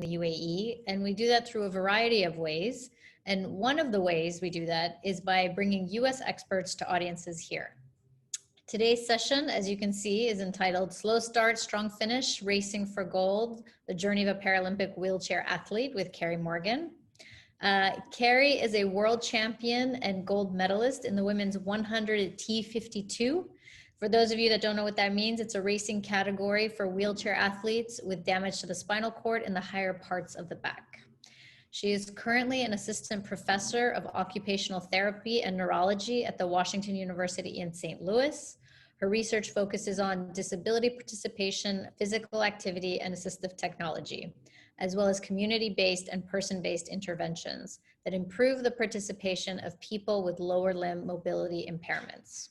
the UAE, and we do that through a variety of ways. And one of the ways we do that is by bringing US experts to audiences here. Today's session, as you can see, is entitled Slow Start, Strong Finish, Racing for Gold, The Journey of a Paralympic Wheelchair Athlete with Kerri Morgan. Kerri is a world champion and gold medalist in the women's 100 T52. For those of you that don't know what that means, it's a racing category for wheelchair athletes with damage to the spinal cord and the higher parts of the back. She is currently an assistant professor of occupational therapy and neurology at the Washington University in St. Louis. Her research focuses on disability participation, physical activity, and assistive technology, as well as community-based and person-based interventions that improve the participation of people with lower limb mobility impairments.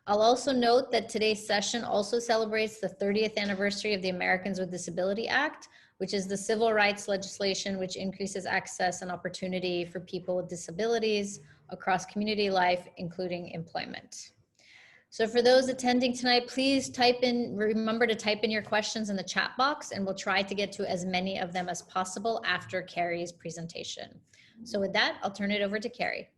I'll also note that today's session also celebrates the 30th anniversary of the Americans with Disability Act, which is the civil rights legislation which increases access and opportunity for people with disabilities across community life, including employment. So for those attending tonight, please remember to type in your questions in the chat box, and we'll try to get to as many of them as possible after Kerri's presentation. So with that, I'll turn it over to Kerri.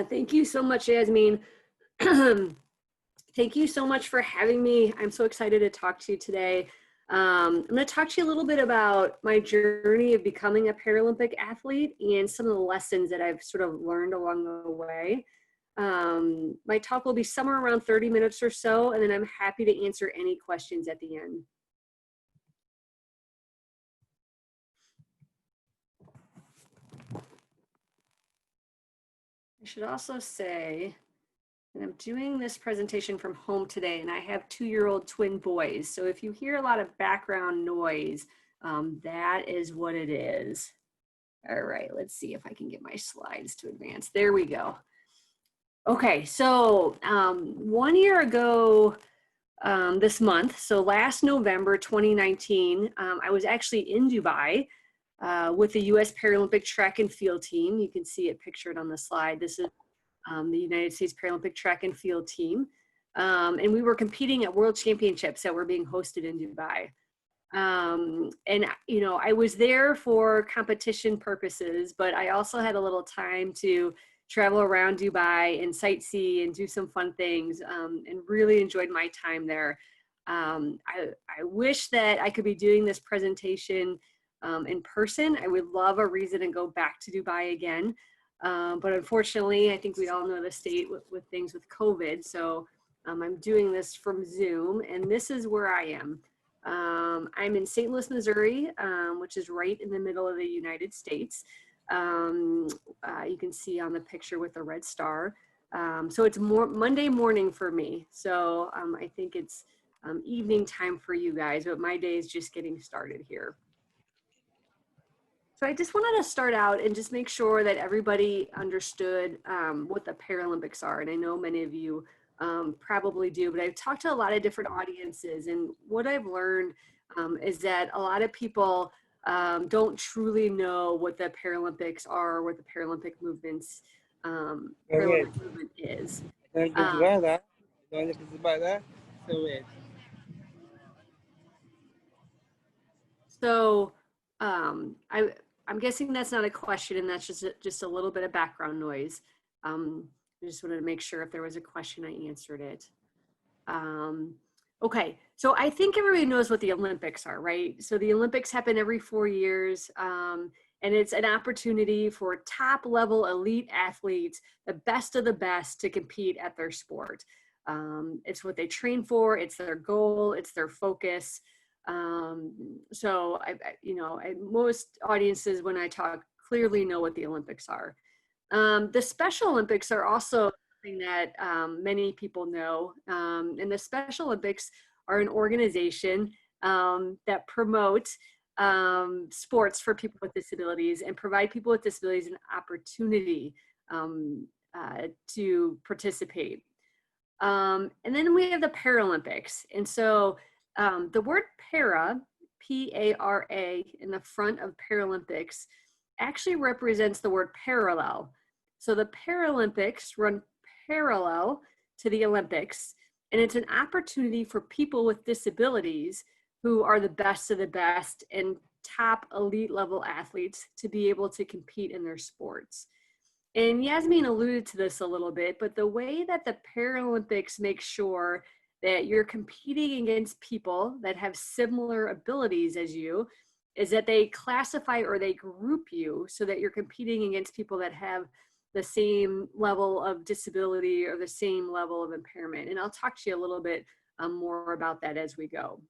Thank you so much, Yasmin. Thank you so much for having me. I'm so excited to talk to you today. I'm going to talk to you a little bit about my journey of becoming a Paralympic athlete and some of the lessons that I've sort of learned along the way. My talk will be somewhere around 30 minutes or so, and then I'm happy to answer any questions at the end. I should also say that I'm doing this presentation from home today, and I have 2-year-old twin boys. So if you hear a lot of background noise, that is what it is. All right, let's see if I can get my slides to advance. There we go. Okay, so 1 year ago this month, so last November 2019, I was actually in Dubai with the US Paralympic track and field team. You can see it pictured on the slide. This is the United States Paralympic track and field team. And we were competing at World Championships that were being hosted in Dubai. And, you know, I was there for competition purposes, but I also had a little time to travel around Dubai and sightsee and do some fun things, and really enjoyed my time there. I wish that I could be doing this presentation in person. I would love a reason to go back to Dubai again. But unfortunately, I think we all know the state with things with COVID. So I'm doing this from Zoom, and this is where I am. I'm in St. Louis, Missouri, which is right in the middle of the United States. You can see on the picture with the red star. So it's Monday morning for me. So I think it's evening time for you guys, but my day is just getting started here. So I just wanted to start out and just make sure that everybody understood what the Paralympics are. And I know many of you probably do, but I've talked to a lot of different audiences, and what I've learned is that a lot of people don't truly know what the Paralympics are, what the Paralympic movement is. So I'm guessing that's not a question, and that's just a little bit of background noise. I just wanted to make sure if there was a question, I answered it. Okay, so I think everybody knows what the Olympics are, right? So the Olympics happen every 4 years, and it's an opportunity for top level elite athletes, the best of the best, to compete at their sport. It's what they train for, it's their goal, it's their focus. So most audiences, when I talk, clearly know what the Olympics are. The Special Olympics are also something that many people know, and the Special Olympics are an organization that promotes sports for people with disabilities and provide people with disabilities an opportunity to participate. And then we have the Paralympics. And so the word para, P-A-R-A, in the front of Paralympics actually represents the word parallel. So the Paralympics run parallel to the Olympics. And it's an opportunity for people with disabilities who are the best of the best and top elite level athletes to be able to compete in their sports. And Yasmin alluded to this a little bit, but the way that the Paralympics make sure that you're competing against people that have similar abilities as you is that they classify or they group you so that you're competing against people that have the same level of disability or the same level of impairment. And I'll talk to you a little bit more about that as we go.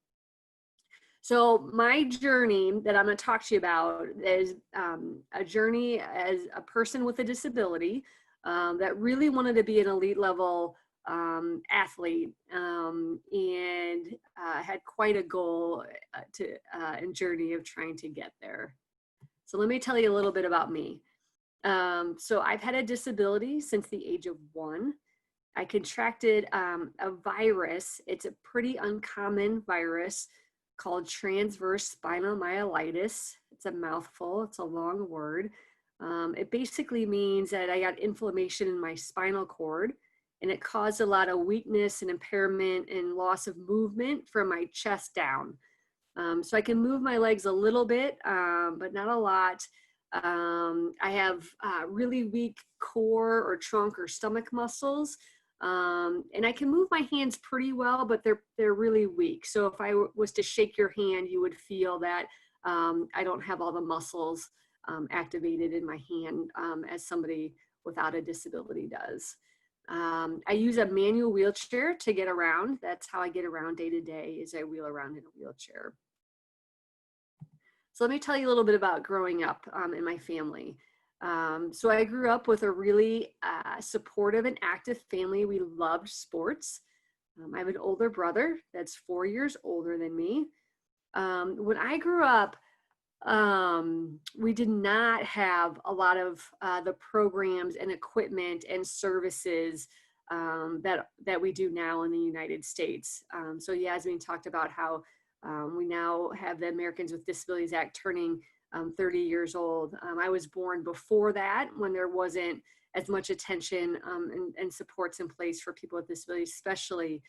So my journey that I'm going to talk to you about is a journey as a person with a disability that really wanted to be an elite level athlete and had quite a goal and journey of trying to get there. So let me tell you a little bit about me. So I've had a disability since the age of 1. I contracted a virus. It's a pretty uncommon virus called transverse spinal myelitis. It's a mouthful, it's a long word. It basically means that I got inflammation in my spinal cord, and it caused a lot of weakness and impairment and loss of movement from my chest down. So I can move my legs a little bit, but not a lot. I have really weak core or trunk or stomach muscles. And I can move my hands pretty well, but they're really weak. So if I was to shake your hand, you would feel that I don't have all the muscles activated in my hand as somebody without a disability does. I use a manual wheelchair to get around. That's how I get around day to day, is I wheel around in a wheelchair. So let me tell you a little bit about growing up in my family. So I grew up with a really supportive and active family. We loved sports. I have an older brother that's 4 years older than me. When I grew up, we did not have a lot of the programs and equipment and services that we do now in the United States. So Yasmin talked about how we now have the Americans with Disabilities Act turning 30 years old. I was born before that, when there wasn't as much attention and supports in place for people with disabilities, especially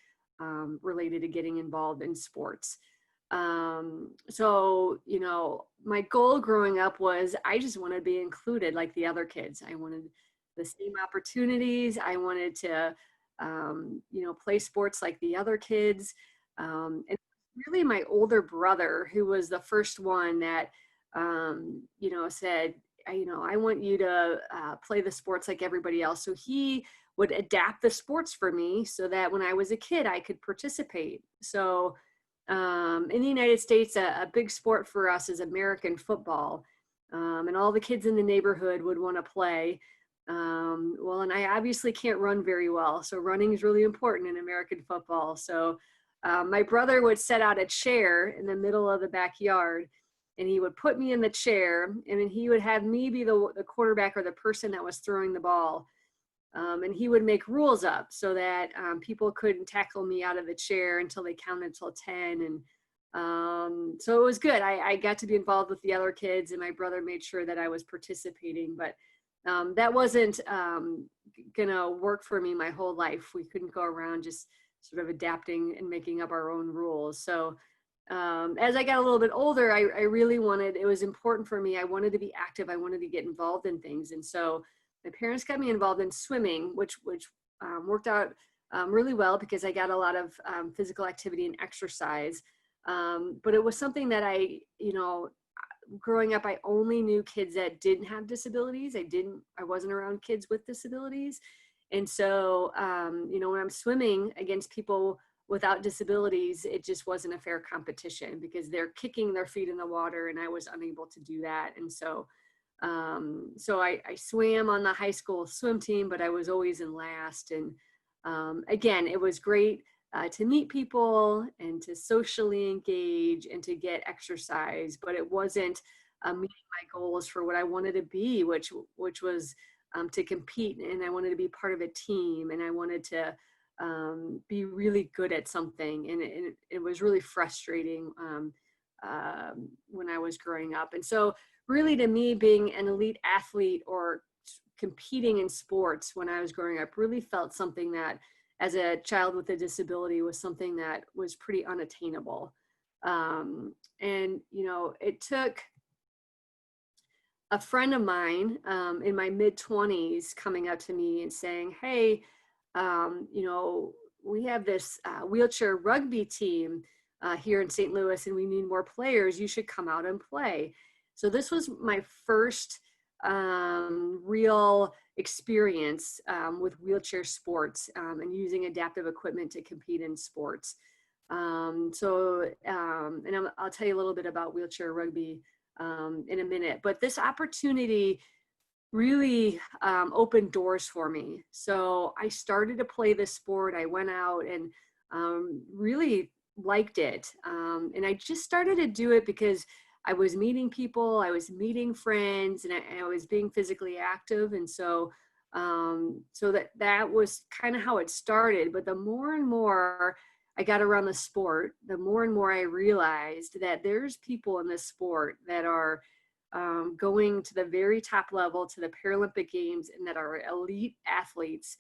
related to getting involved in sports. So, you know, my goal growing up was I just wanted to be included like the other kids. I wanted the same opportunities. I wanted to, you know, play sports like the other kids. And really my older brother, who was the first one that, you know, said, you know, I want you to play the sports like everybody else. So he would adapt the sports for me so that when I was a kid, I could participate. So in the United States, a big sport for us is American football. And all the kids in the neighborhood would want to play. Well, and I obviously can't run very well. So running is really important in American football. So my brother would set out a chair in the middle of the backyard, and he would put me in the chair, and then he would have me be the quarterback or the person that was throwing the ball. And he would make rules up so that people couldn't tackle me out of the chair until they counted till 10. And so it was good. I got to be involved with the other kids, and my brother made sure that I was participating. But that wasn't gonna work for me my whole life. We couldn't go around just sort of adapting and making up our own rules. So as I got a little bit older, I really wanted, it was important for me. I wanted to be active. I wanted to get involved in things. And so my parents got me involved in swimming, which worked out really well because I got a lot of physical activity and exercise. But it was something that I, you know, growing up, I only knew kids that didn't have disabilities. I wasn't around kids with disabilities. And so, you know, when I'm swimming against people without disabilities, it just wasn't a fair competition because they're kicking their feet in the water and I was unable to do that. And so, I swam on the high school swim team, but I was always in last. And again, it was great to meet people and to socially engage and to get exercise, but it wasn't meeting my goals for what I wanted to be, which was to compete, and I wanted to be part of a team, and I wanted to be really good at something. And it was really frustrating when I was growing up. And so really, to me, being an elite athlete or competing in sports when I was growing up really felt something that as a child with a disability was something that was pretty unattainable. And, you know, it took a friend of mine in my mid-20s coming up to me and saying, hey, you know, we have this wheelchair rugby team here in St. Louis and we need more players. You should come out and play. So this was my first real experience with wheelchair sports and using adaptive equipment to compete in sports. And I'll tell you a little bit about wheelchair rugby in a minute, but this opportunity really opened doors for me. So I started to play this sport. I went out and really liked it. And I just started to do it because I was meeting people, I was meeting friends, and I was being physically active. And so that was kind of how it started. But the more and more I got around the sport, the more and more I realized that there's people in this sport that are going to the very top level, to the Paralympic Games, and that are elite athletes.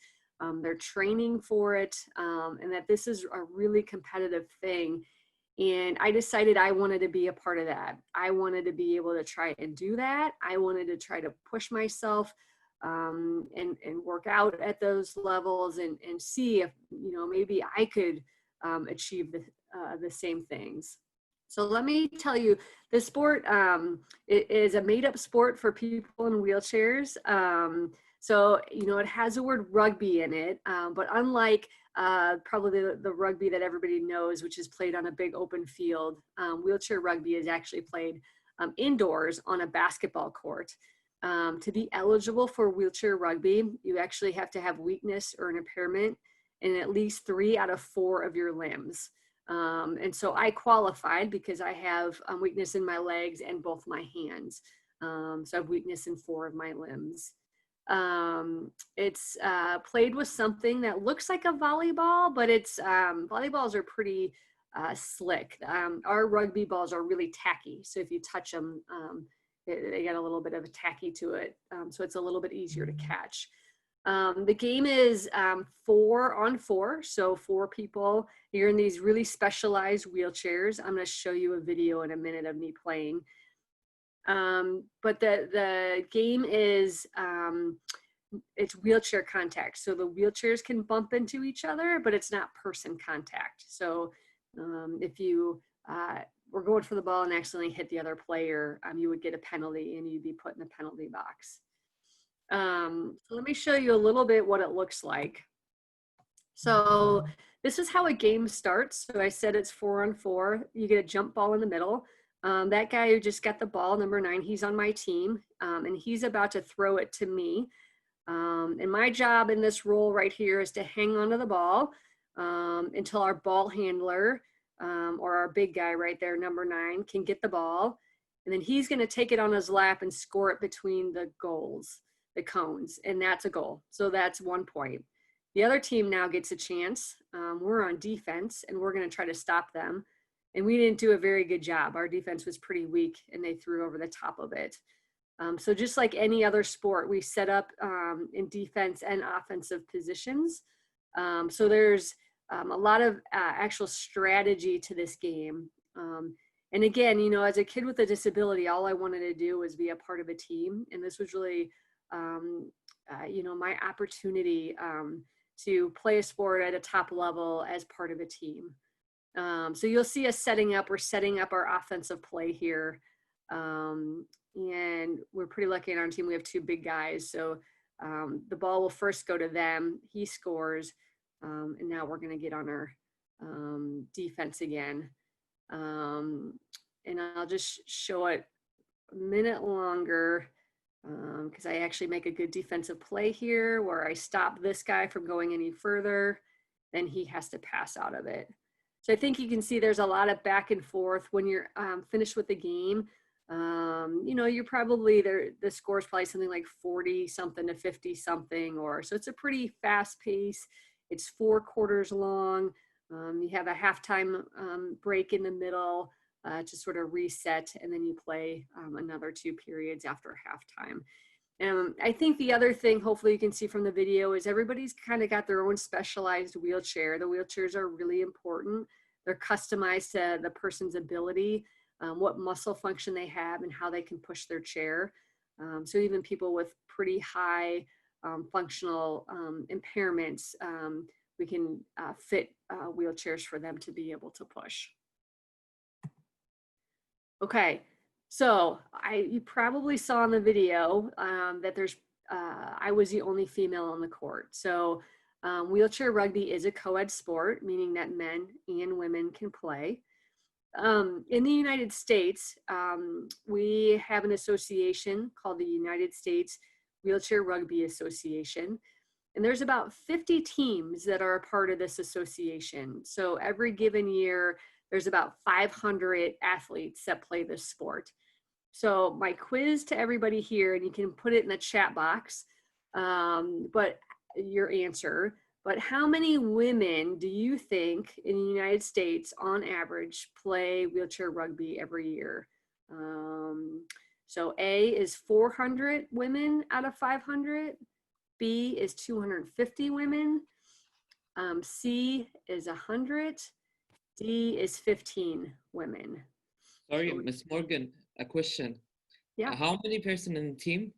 They're training for it, and that this is a really competitive thing. And I decided I wanted to be a part of that. I wanted to be able to try and do that. I wanted to try to push myself and work out at those levels and see if, you know, maybe I could achieve the same things. So let me tell you, the sport it is a made-up sport for people in wheelchairs. So, you know, it has the word rugby in it, but unlike probably the rugby that everybody knows, which is played on a big open field, wheelchair rugby is actually played indoors on a basketball court. To be eligible for wheelchair rugby, you actually have to have weakness or an impairment in at least 3 out of 4 of your limbs. And so I qualified because I have weakness in my legs and both my hands. So I have weakness in 4 of my limbs. It's played with something that looks like a volleyball, but it's volleyballs are pretty slick. Our rugby balls are really tacky. So if you touch them, they get a little bit of a tacky to it. So it's a little bit easier to catch. The game is 4 on 4, so 4 people. You're in these really specialized wheelchairs. I'm going to show you a video in a minute of me playing. But the game is, it's wheelchair contact. So the wheelchairs can bump into each other, but it's not person contact. So if you were going for the ball and accidentally hit the other player, you would get a penalty and you'd be put in the penalty box. So let me show you a little bit what it looks like. So this is how a game starts. So I said it's 4 on 4. You get a jump ball in the middle. That guy who just got the ball, number 9, he's on my team, and he's about to throw it to me. And my job in this role right here is to hang onto the ball until our ball handler or our big guy right there, number 9, can get the ball. And then he's going to take it on his lap and score it between the goals, the cones, and that's a goal. So that's 1 point. The other team now gets a chance. We're on defense, and we're going to try to stop them. And we didn't do a very good job. Our defense was pretty weak, and they threw over the top of it. So just like any other sport, we set up in defense and offensive positions. So there's a lot of actual strategy to this game. And again, you know, as a kid with a disability, all I wanted to do was be a part of a team. And this was really, you know, my opportunity to play a sport at a top level as part of a team. So you'll see us we're setting up our offensive play here. And we're pretty lucky in our team. We have 2 big guys. So the ball will first go to them. He scores. And now we're going to get on our defense again. And I'll just show it a minute longer because I actually make a good defensive play here where I stop this guy from going any further. Then he has to pass out of it. So I think you can see there's a lot of back and forth when you're finished with the game. You know, you're probably there, the score is probably something like 40 something to 50 something, or so it's a pretty fast pace. It's 4 quarters long. You have a halftime break in the middle to sort of reset, and then you play another 2 periods after halftime. I think the other thing, hopefully you can see from the video, is everybody's kind of got their own specialized wheelchair. The wheelchairs are really important. They're customized to the person's ability, what muscle function they have, and how they can push their chair. So even people with pretty high functional impairments, we can fit wheelchairs for them to be able to push. Okay, so you probably saw in the video that I was the only female on the court. So wheelchair rugby is a co-ed sport, meaning that men and women can play. In the United States, we have an association called the United States Wheelchair Rugby Association. And there's about 50 teams that are a part of this association. So every given year, there's about 500 athletes that play this sport. So my quiz to everybody here, and you can put it in the chat box, but your answer, but how many women do you think in the United States on average play wheelchair rugby every year? So A is 400 women out of 500. B is 250 women. C is 100. D is 15 women. Sorry, Ms. Morgan, a question. Yeah. How many person in the team?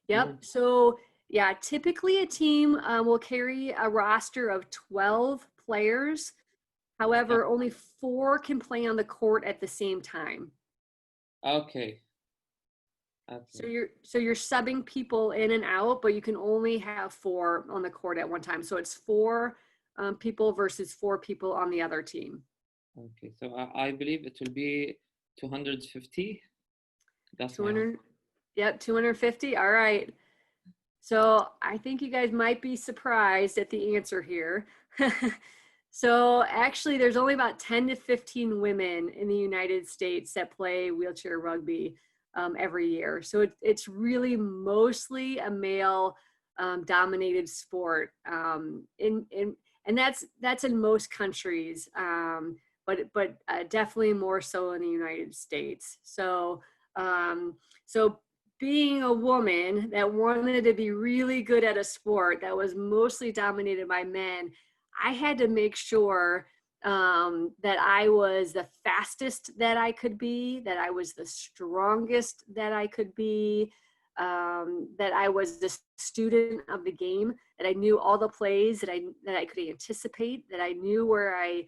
Yep. So yeah, typically a team will carry a roster of 12 players. However, only 4 can play on the court at the same time. Okay. So you're subbing people in and out, but you can only have 4 on the court at one time. So it's 4 people versus 4 people on the other team. Okay, so I believe it will be 250. That's 200. Yep, 250. All right. So I think you guys might be surprised at the answer here. So actually, there's only about 10 to 15 women in the United States that play wheelchair rugby every year. So it's really mostly a male dominated sport. And that's in most countries, but definitely more so in the United States. So being a woman that wanted to be really good at a sport that was mostly dominated by men, I had to make sure that I was the fastest that I could be, that I was the strongest that I could be, that I was the student of the game, that I knew all the plays, that I could anticipate, that I knew where I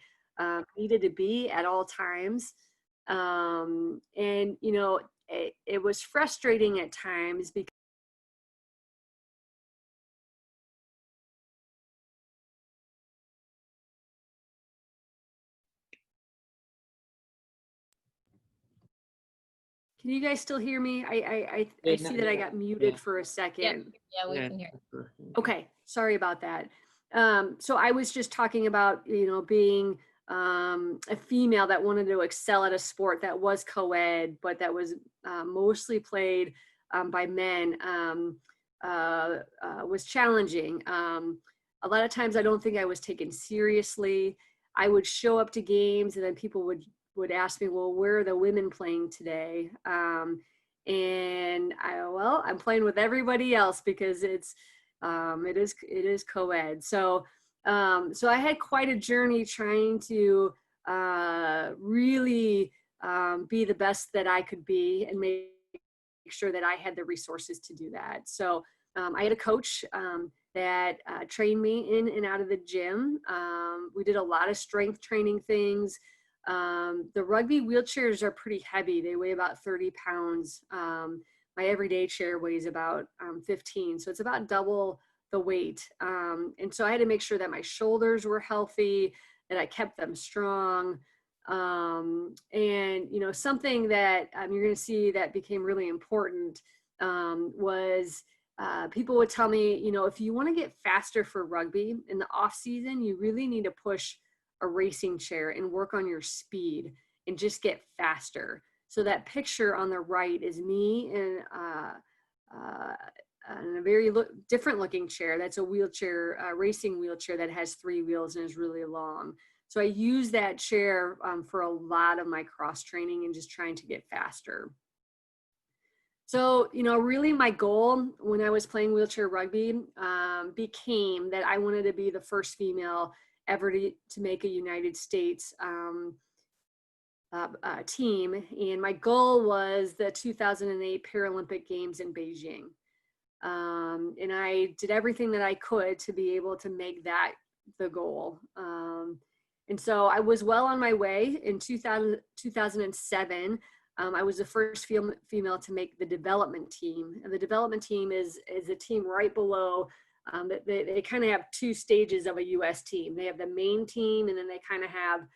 needed to be at all times. And, you know, it was frustrating at times because Can you guys still hear me? I see that I got muted for a second. Yeah, we can hear. Okay, sorry about that. So I was just talking about, you know, being a female that wanted to excel at a sport that was co-ed, but that was mostly played by men, was challenging. A lot of times I don't think I was taken seriously. I would show up to games and then people would ask me, well, where are the women playing today? And I'm playing with everybody else because it is co-ed. So I had quite a journey trying to really be the best that I could be and make sure that I had the resources to do that. So I had a coach that trained me in and out of the gym. We did a lot of strength training things. The rugby wheelchairs are pretty heavy. They weigh about 30 pounds. My everyday chair weighs about 15. So it's about double the weight. And so I had to make sure that my shoulders were healthy, that I kept them strong. And, you know, something that you're going to see that became really important was people would tell me, you know, if you want to get faster for rugby in the off season, you really need to push a racing chair and work on your speed and just get faster. So that picture on the right is me in a very different looking chair. That's a wheelchair, racing wheelchair that has 3 wheels and is really long. So I use that chair for a lot of my cross training and just trying to get faster. So, really my goal when I was playing wheelchair rugby became that I wanted to be the first female ever to make a United States team. And my goal was the 2008 Paralympic Games in Beijing. And I did everything that I could to be able to make that the goal. And so I was well on my way. In 2007, I was the first female to make the development team. And the development team is a team right below. They kind of have two stages of a U.S. team. They have the main team, and then they kind of have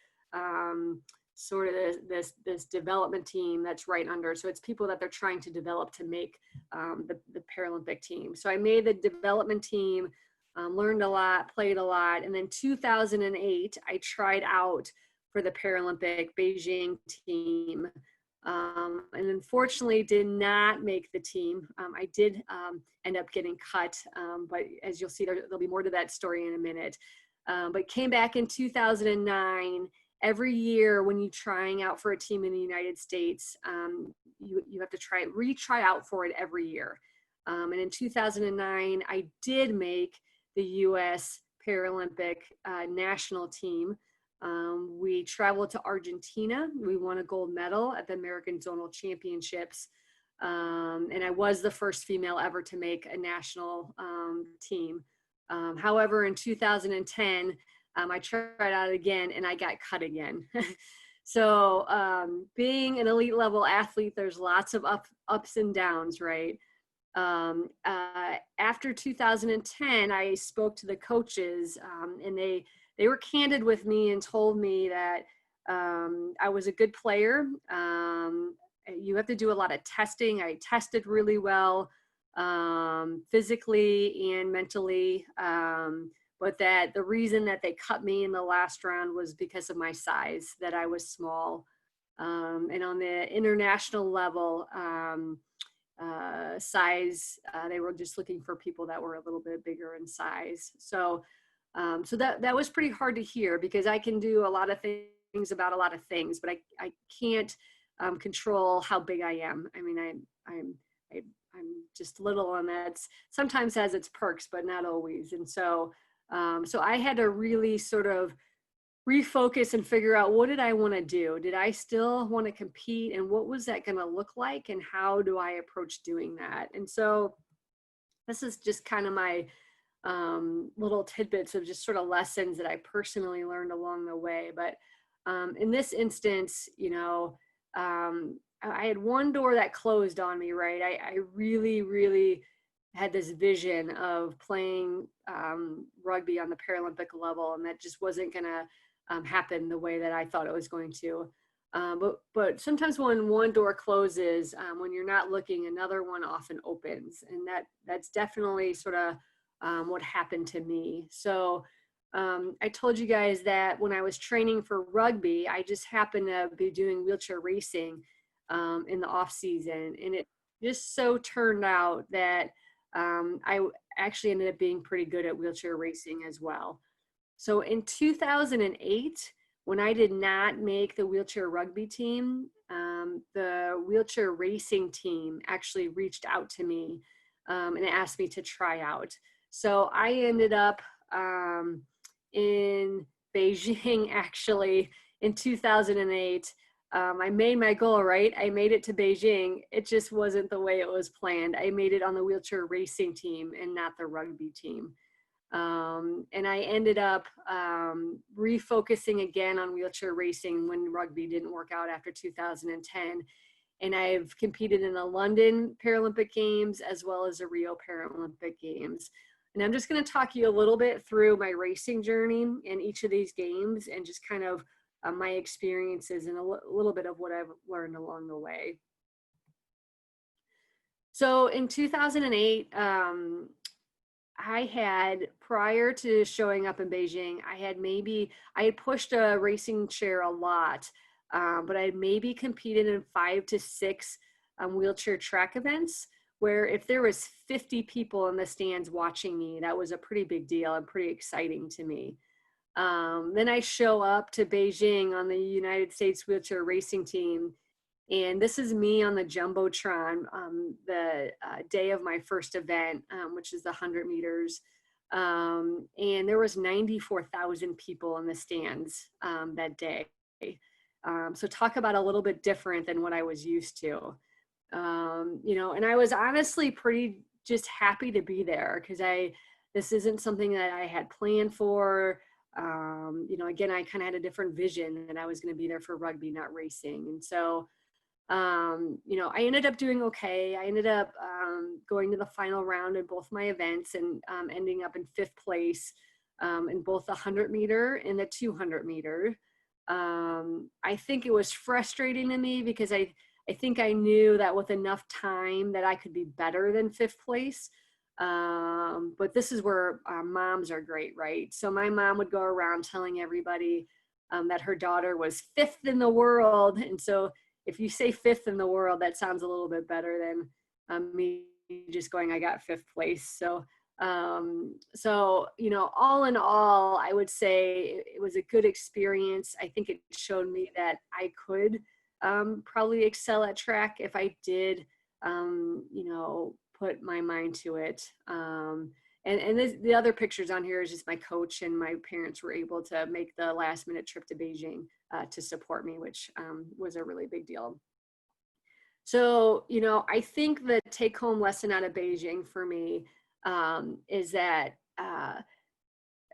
sort of this development team that's right under. So it's people that they're trying to develop to make the Paralympic team. So I made the development team, learned a lot, played a lot. And then 2008, I tried out for the Paralympic Beijing team. And unfortunately did not make the team. I did end up getting cut, but as you'll see, there'll be more to that story in a minute. But came back in 2009. Every year when you're trying out for a team in the United States, you have to retry out for it every year. And in 2009, I did make the U.S. Paralympic national team. We traveled to Argentina. We won a gold medal at the American Zonal Championships. And I was the first female ever to make a national team. However, in 2010, I tried out again and I got cut again. So being an elite level athlete, there's lots of ups and downs, right? After 2010, I spoke to the coaches and they were candid with me and told me that I was a good player. You have to do a lot of testing. I tested really well, physically and mentally. But that the reason that they cut me in the last round was because of my size, that I was small. And on the international level, size, they were just looking for people that were a little bit bigger in size. So that was pretty hard to hear, because I can do a lot of things about a lot of things, but I can't control how big I am. I mean, I'm just little, and that sometimes has its perks, but not always. And so I had to really sort of refocus and figure out, what did I want to do? Did I still want to compete, and what was that going to look like, and how do I approach doing that? And so this is just kind of my little tidbits of just sort of lessons that I personally learned along the way. But in this instance, I had one door that closed on me, right? I really had this vision of playing rugby on the Paralympic level, and that just wasn't going to happen the way that I thought it was going to. But sometimes when one door closes, when you're not looking, another one often opens, and that's definitely sort of what happened to me. So I told you guys that when I was training for rugby, I just happened to be doing wheelchair racing in the off season, and it just so turned out that I actually ended up being pretty good at wheelchair racing as well. So in 2008, when I did not make the wheelchair rugby team, the wheelchair racing team actually reached out to me and asked me to try out. So I ended up in Beijing actually in 2008. I made my goal, right? I made it to Beijing. It just wasn't the way it was planned. I made it on the wheelchair racing team and not the rugby team. And I ended up refocusing again on wheelchair racing when rugby didn't work out after 2010. And I've competed in the London Paralympic Games as well as the Rio Paralympic Games. And I'm just going to talk you a little bit through my racing journey in each of these games, and just kind of my experiences and a little bit of what I've learned along the way. So in 2008, I had, prior to showing up in Beijing, I had pushed a racing chair a lot, but I had maybe competed in 5 to 6 wheelchair track events, where if there was 50 people in the stands watching me, that was a pretty big deal and pretty exciting to me. Then I show up to Beijing on the United States wheelchair racing team, And this is me on the Jumbotron, the day of my first event, which is the 100 meters. And there was 94,000 people in the stands that day. So talk about a little bit different than what I was used to. You know, and I was honestly pretty just happy to be there, because this isn't something that I had planned for. You know, again, I kind of had a different vision that I was going to be there for rugby, not racing. And so, you know, I ended up doing okay. I ended up going to the final round in both my events, and ending up in 5th place in both the 100 meter and the 200 meter. I think it was frustrating to me because I think I knew that with enough time that I could be better than 5th place. But this is where moms are great, right? So my mom would go around telling everybody that her daughter was 5th in the world. And so if you say 5th in the world, that sounds a little bit better than me just going, I got 5th place. So, you know, all in all, I would say it was a good experience. I think it showed me that I could probably excel at track if I did, you know, put my mind to it. And the other pictures on here is just my coach and my parents were able to make the last minute trip to Beijing to support me, which was a really big deal. So, you know, I think the take home lesson out of Beijing for me is that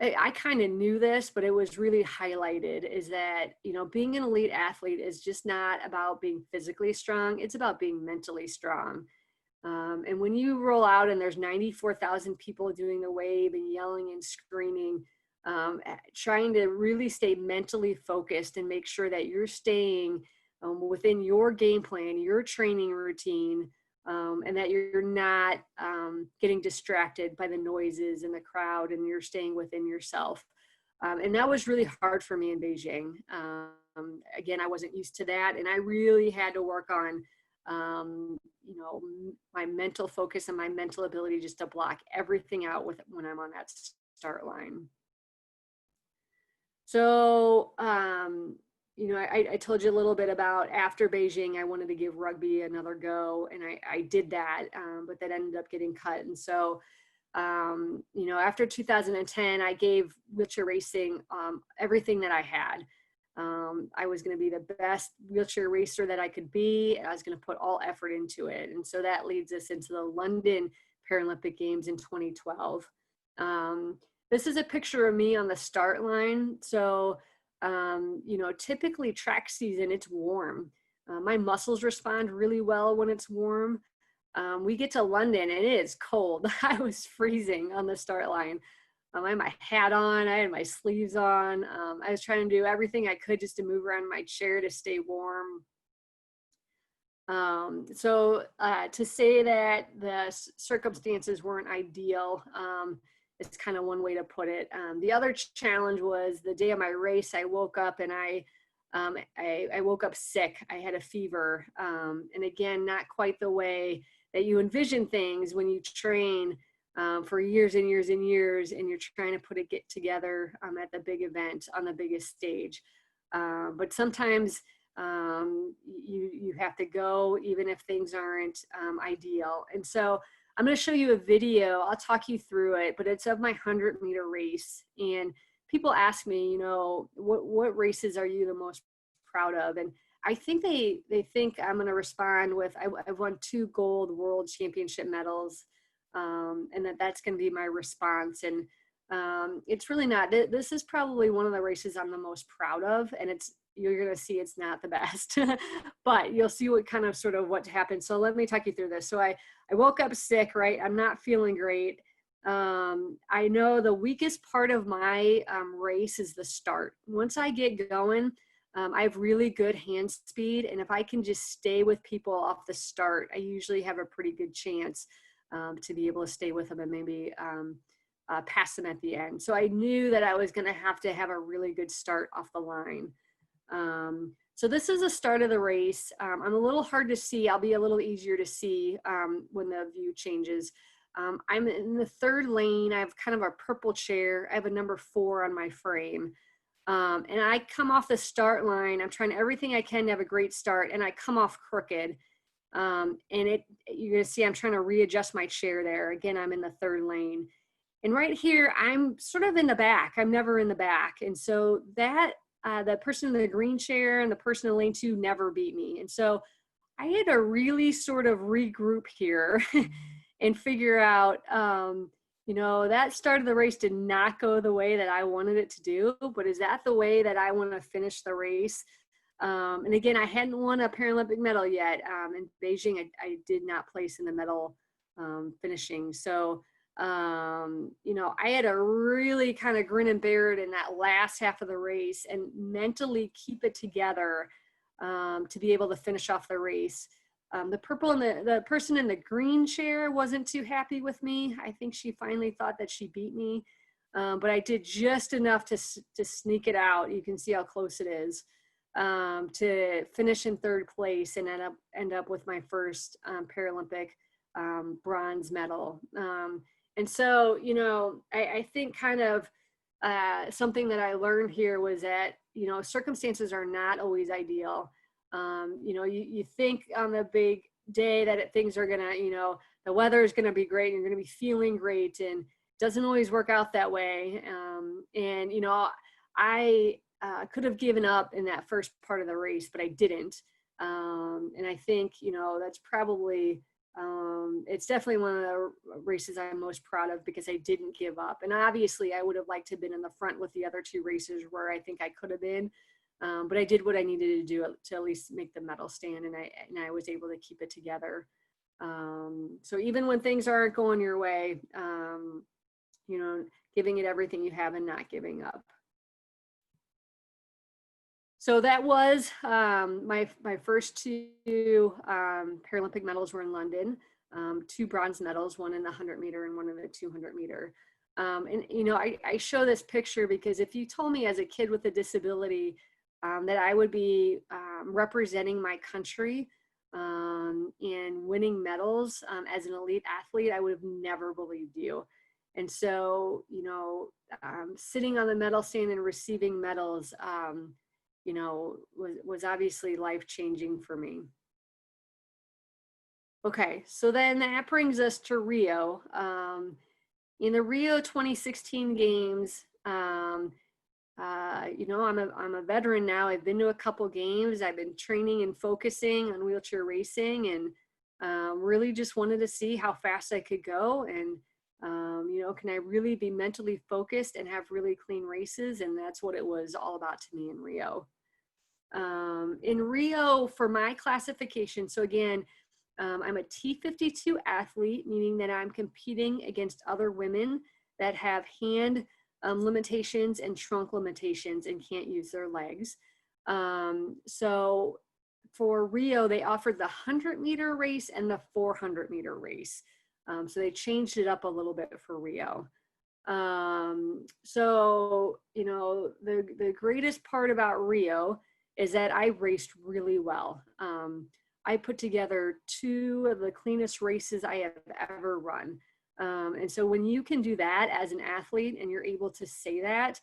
I kind of knew this, but it was really highlighted, is that, you know, being an elite athlete is just not about being physically strong. It's about being mentally strong. And when you roll out and there's 94,000 people doing the wave and yelling and screaming, trying to really stay mentally focused and make sure that you're staying within your game plan, your training routine, and that you're not getting distracted by the noises and the crowd, and you're staying within yourself. And that was really hard for me in Beijing. Again, I wasn't used to that, and I really had to work on you know, my mental focus and my mental ability just to block everything out when I'm on that start line. So, you know, I told you a little bit about after Beijing, I wanted to give rugby another go, and I did that, but that ended up getting cut. And so, you know, after 2010, I gave wheelchair racing everything that I had. I was going to be the best wheelchair racer that I could be, and I was going to put all effort into it. And so that leads us into the London Paralympic Games in 2012. This is a picture of me on the start line. So, you know, typically track season, it's warm. My muscles respond really well when it's warm. We get to London and it is cold. I was freezing on the start line. I had my hat on, I had my sleeves on. I was trying to do everything I could just to move around my chair to stay warm. So to say that the circumstances weren't ideal, it's kind of one way to put it. The other challenge was the day of my race, I woke up and I woke up sick. I had a fever. And again, not quite the way that you envision things when you train for years and years and years, and you're trying to put it get together at the big event on the biggest stage. But sometimes you have to go even if things aren't ideal. And so I'm going to show you a video. I'll talk you through it, but it's of my 100-meter race. And people ask me, you know, what races are you the most proud of? And I think they think I'm going to respond with, I've won 2 gold world championship medals. And that's going to be my response. And it's really not. This is probably one of the races I'm the most proud of, and you're going to see it's not the best, but you'll see what kind of sort of what happened. So let me talk you through this. So I woke up sick, right? I'm not feeling great. I know the weakest part of my race is the start. Once I get going, I have really good hand speed, and if I can just stay with people off the start, I usually have a pretty good chance to be able to stay with them and maybe pass them at the end. So I knew that I was going to have a really good start off the line. So this is the start of the race. I'm a little hard to see. I'll be a little easier to see when the view changes. I'm in the 3rd lane. I have kind of a purple chair. I have a number 4 on my frame. And I come off the start line. I'm trying everything I can to have a great start, and I come off crooked. And you're going to see I'm trying to readjust my chair there. Again, I'm in the third lane. And right here, I'm sort of in the back. I'm never in the back. And so that the person in the green chair and the person in lane 2 never beat me. And so I had to really sort of regroup here and figure out, that start of the race did not go the way that I wanted it to do, but is that the way that I want to finish the race? And again, I hadn't won a Paralympic medal yet. In Beijing, I did not place in the medal finishing. So, I had to really kind of grin and bear it in that last half of the race and mentally keep it together to be able to finish off the race. The purple and the person in the green chair wasn't too happy with me. I think she finally thought that she beat me, but I did just enough to sneak it out. You can see how close it is, to finish in third place and end up with my first Paralympic bronze medal. And so, I think kind of something that I learned here was that, circumstances are not always ideal. You think on the big day that things are gonna, the weather is gonna be great and you're gonna be feeling great, and it doesn't always work out that way. I could have given up in that first part of the race, but I didn't. And I think, that's probably, it's definitely one of the races I'm most proud of because I didn't give up. And obviously I would have liked to have been in the front with the other 2 races where I think I could have been. But I did what I needed to do to at least make the medal stand, and I was able to keep it together. So even when things aren't going your way, giving it everything you have and not giving up. So that was my first 2 Paralympic medals were in London, 2 bronze medals, one in the 100 meter and one in the 200 meter. I show this picture because if you told me as a kid with a disability that I would be representing my country and winning medals as an elite athlete, I would have never believed you. And so, sitting on the medal stand and receiving medals, was obviously life-changing for me. Okay, so then that brings us to Rio. In the Rio 2016 games, I'm a veteran now. I've been to a couple games. I've been training and focusing on wheelchair racing, and really just wanted to see how fast I could go. And, can I really be mentally focused and have really clean races? And that's what it was all about to me in Rio. In Rio, for my classification, so again, I'm a T52 athlete, meaning that I'm competing against other women that have hand limitations and trunk limitations and can't use their legs. So for Rio, they offered the 100-meter race and the 400-meter race. So they changed it up a little bit for Rio. So, the greatest part about Rio is that I raced really well. I put together 2 of the cleanest races I have ever run. And so when you can do that as an athlete and you're able to say that,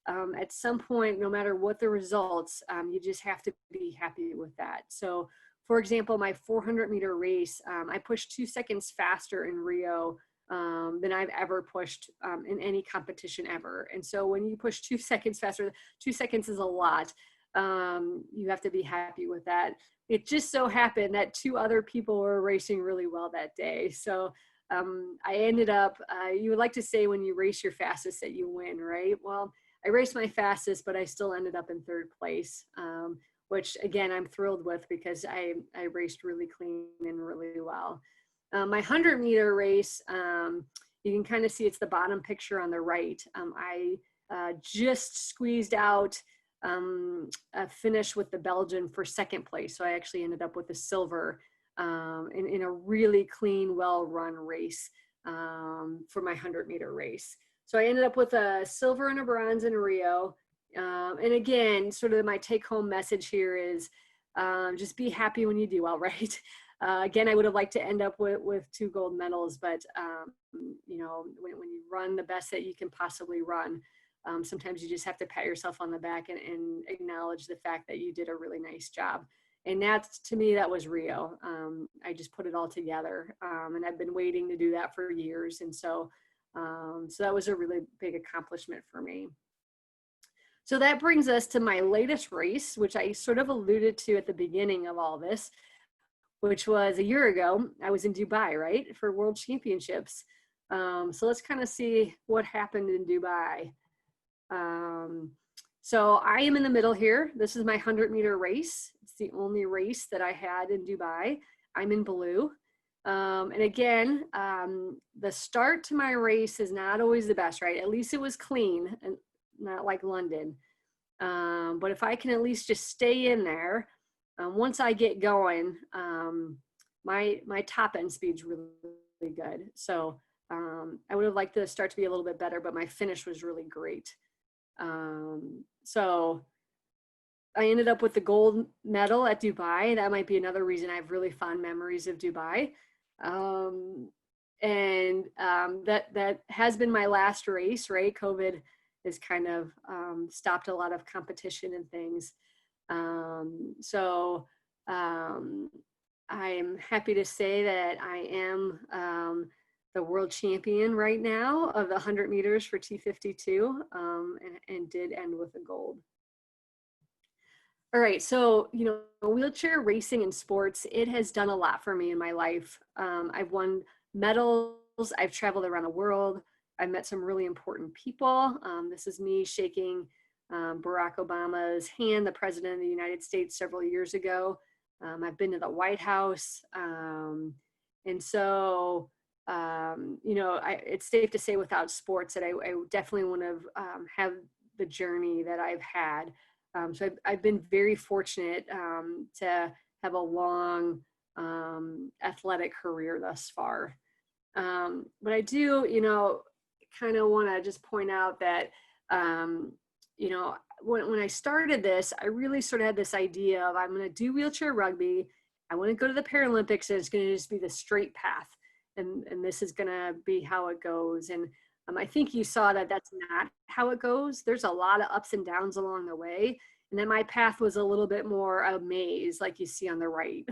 at some point, no matter what the results, you just have to be happy with that. So for example, my 400-meter race, I pushed 2 seconds faster in Rio than I've ever pushed in any competition ever. And so when you push 2 seconds faster, 2 seconds is a lot. You have to be happy with that. It just so happened that 2 other people were racing really well that day. So I ended up, you would like to say when you race your fastest that you win, right? Well, I raced my fastest, but I still ended up in 3rd place, which again, I'm thrilled with because I raced really clean and really well. My 100-meter race, you can kind of see it's the bottom picture on the right. I just squeezed out a finish with the Belgian for 2nd place. So I actually ended up with a silver in a really clean, well-run race for my 100-meter race. So I ended up with a silver and a bronze in Rio. And again, sort of my take-home message here is just be happy when you do well, right? Again, I would have liked to end up with 2 gold medals, but when you run the best that you can possibly run, sometimes you just have to pat yourself on the back and acknowledge the fact that you did a really nice job. And that's, to me, that was Rio. I just put it all together, and I've been waiting to do that for years. And so that was a really big accomplishment for me. So that brings us to my latest race, which I sort of alluded to at the beginning of all this, which was a year ago. I was in Dubai, right, for World Championships. So let's kind of see what happened in Dubai. So I am in the middle here. This is my 100-meter race. It's the only race that I had in Dubai. I'm in blue. And again, the start to my race is not always the best, right? At least it was clean and not like London. But if I can at least just stay in there, once I get going, my top end speed's really, really good. So I would have liked the start to be a little bit better, but my finish was really great. So I ended up with the gold medal at Dubai. That might be another reason I have really fond memories of Dubai. That has been my last race, right? COVID has kind of stopped a lot of competition and things. I'm happy to say that I am the world champion right now of the 100 meters for T52, and did end with a gold. All right, so, wheelchair racing in sports, it has done a lot for me in my life. I've won medals, I've traveled around the world, I've met some really important people. This is me shaking Barack Obama's hand, the President of the United States, several years ago. I've been to the White House. It's safe to say without sports that I definitely wouldn't have the journey that I've had. So I've been very fortunate to have a long athletic career thus far. But I do, kind of want to just point out that, when I started this, I really sort of had this idea of I'm going to do wheelchair rugby. I want to go to the Paralympics, and it's going to just be the straight path. And this is going to be how it goes. And I think you saw that that's not how it goes. There's a lot of ups and downs along the way. And then my path was a little bit more a maze, like you see on the right.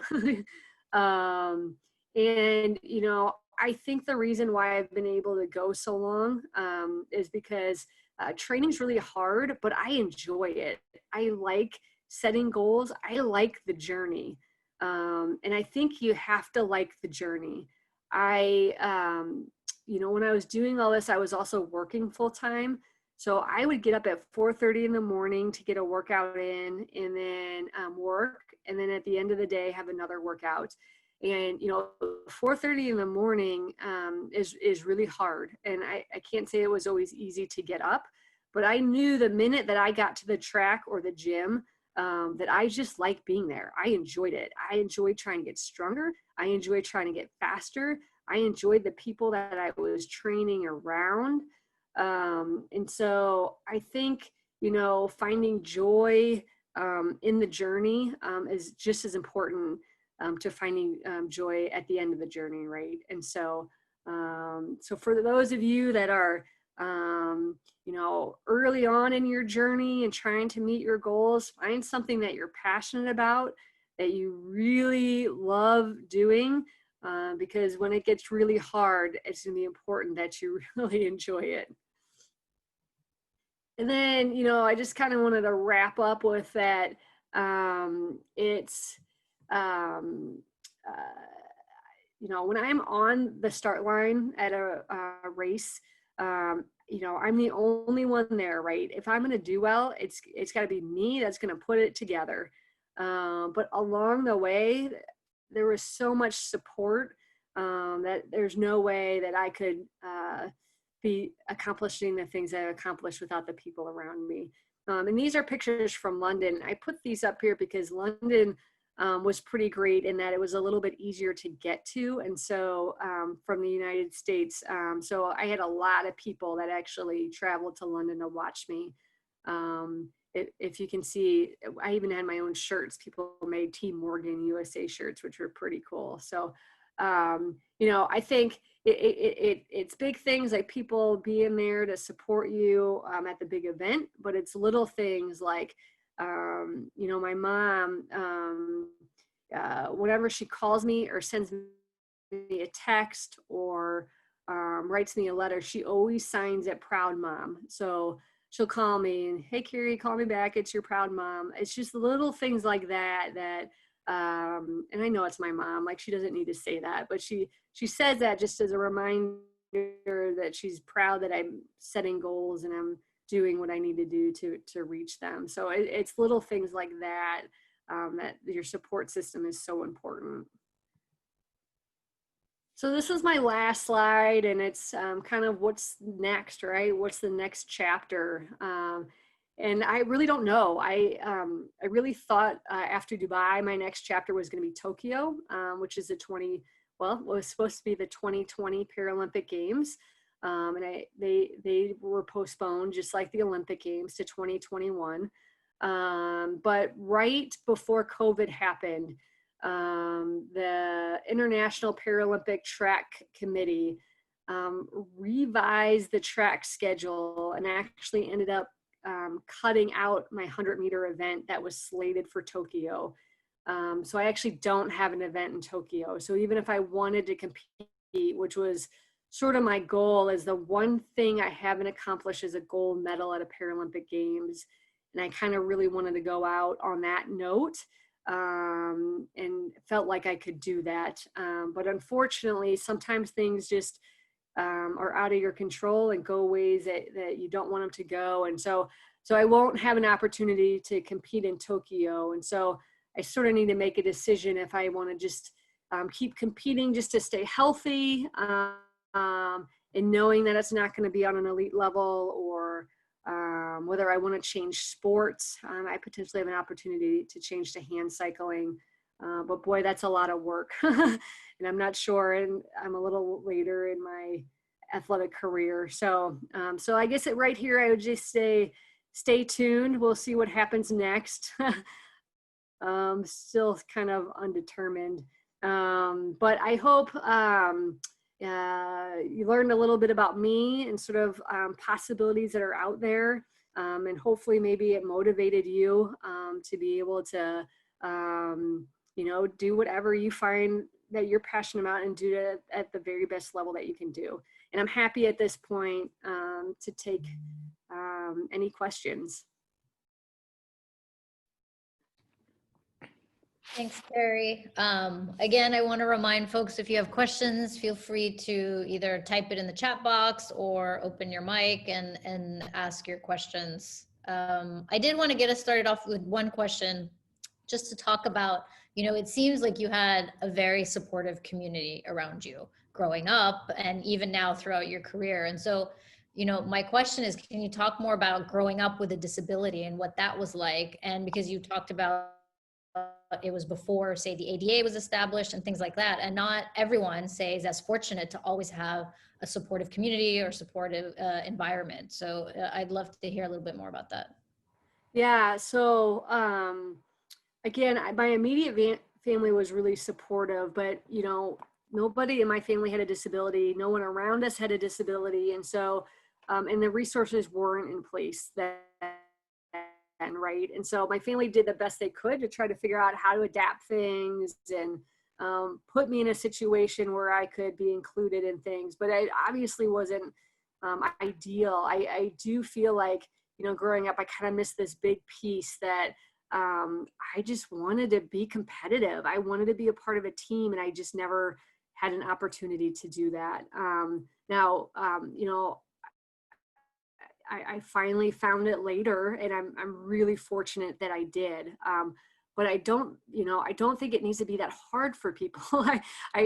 I think the reason why I've been able to go so long is because training's really hard, but I enjoy it. I like setting goals. I like the journey. And I think you have to like the journey. When I was doing all this, I was also working full time. So I would get up at 4:30 in the morning to get a workout in, and then work. And then at the end of the day, have another workout. And, 4:30 in the morning is really hard. And I can't say it was always easy to get up, but I knew the minute that I got to the track or the gym, that I just liked being there. I enjoyed it. I enjoyed trying to get stronger. I enjoyed trying to get faster. I enjoyed the people that I was training around. And so I think, finding joy in the journey is just as important to finding joy at the end of the journey, right? And so, for those of you that are, early on in your journey and trying to meet your goals, find something that you're passionate about, that you really love doing, because when it gets really hard, it's going to be important that you really enjoy it. And then, I just kind of wanted to wrap up with that. When I'm on the start line at a race, I'm the only one there, right? If I'm going to do well, it's got to be me that's going to put it together. But along the way, there was so much support that there's no way that I could be accomplishing the things that I accomplished without the people around me. And these are pictures from London. I put these up here because London was pretty great in that it was a little bit easier to get to. And so from the United States, so I had a lot of people that actually traveled to London to watch me. If you can see, I even had my own shirts. People made Kerri Morgan USA shirts, which were pretty cool. So I think it's big things like people being there to support you at the big event, but it's little things like, my mom, whenever she calls me or sends me a text or writes me a letter, she always signs it Proud Mom. So she'll call me and, hey, Kerri, call me back. It's your proud mom. It's just little things like that, and I know it's my mom, like she doesn't need to say that, but she says that just as a reminder that she's proud that I'm setting goals and I'm doing what I need to do to reach them. So it's little things like that, that your support system is so important. So this is my last slide, and it's kind of what's next, right? What's the next chapter? And I really don't know. I really thought after Dubai, my next chapter was going to be Tokyo, which is it was supposed to be the 2020 Paralympic Games. And they were postponed, just like the Olympic Games, to 2021. But right before COVID happened, the International Paralympic Track Committee revised the track schedule and actually ended up cutting out my 100-meter event that was slated for Tokyo. So I actually don't have an event in Tokyo. So even if I wanted to compete, which was sort of my goal, is the one thing I haven't accomplished is a gold medal at a Paralympic Games. And I kind of really wanted to go out on that note. And felt like I could do that. But unfortunately, sometimes things just are out of your control and go ways that you don't want them to go. And so I won't have an opportunity to compete in Tokyo. And so I sort of need to make a decision if I want to just keep competing just to stay healthy, and knowing that it's not going to be on an elite level, or whether I want to change sports. I potentially have an opportunity to change to hand cycling, but boy, that's a lot of work. And I'm not sure, and I'm a little later in my athletic career. So I guess right here, I would just say, stay tuned. We'll see what happens next. Still kind of undetermined. But I hope you learned a little bit about me and sort of possibilities that are out there. And hopefully maybe it motivated you to be able to, do whatever you find that you're passionate about and do it at the very best level that you can do. And I'm happy at this point to take any questions. Thanks, Kerri. Again, I want to remind folks, if you have questions, feel free to either type it in the chat box or open your mic and ask your questions. I did want to get us started off with one question, just to talk about, it seems like you had a very supportive community around you growing up and even now throughout your career. And so, my question is, can you talk more about growing up with a disability and what that was like? And because you talked about it was before, say, the ADA was established and things like that. And not everyone, say, is as fortunate to always have a supportive community or supportive environment. So I'd love to hear a little bit more about that. Yeah. So again, my immediate family was really supportive, but nobody in my family had a disability. No one around us had a disability. And so, and the resources weren't in place then, right? And so my family did the best they could to try to figure out how to adapt things and put me in a situation where I could be included in things. But I obviously wasn't ideal. I do feel like, growing up, I kind of missed this big piece that I just wanted to be competitive. I wanted to be a part of a team, and I just never had an opportunity to do that. Now, I finally found it later, and I'm really fortunate that I did. But I don't think it needs to be that hard for people.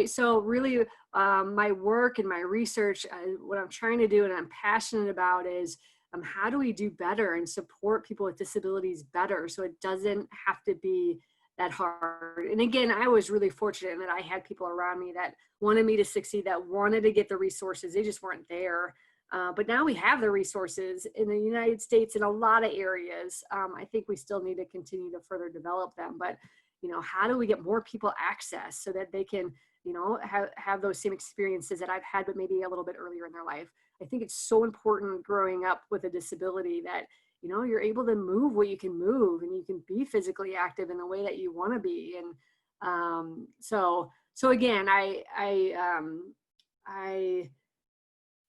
So really, my work and my research, what I'm trying to do and I'm passionate about is how do we do better and support people with disabilities better so it doesn't have to be that hard. And again, I was really fortunate in that I had people around me that wanted me to succeed, that wanted to get the resources. They just weren't there. But now we have the resources in the United States in a lot of areas. I think we still need to continue to further develop them. But, how do we get more people access so that they can have those same experiences that I've had, but maybe a little bit earlier in their life. I think it's so important growing up with a disability that, you're able to move what you can move, and you can be physically active in the way that you want to be. And so again,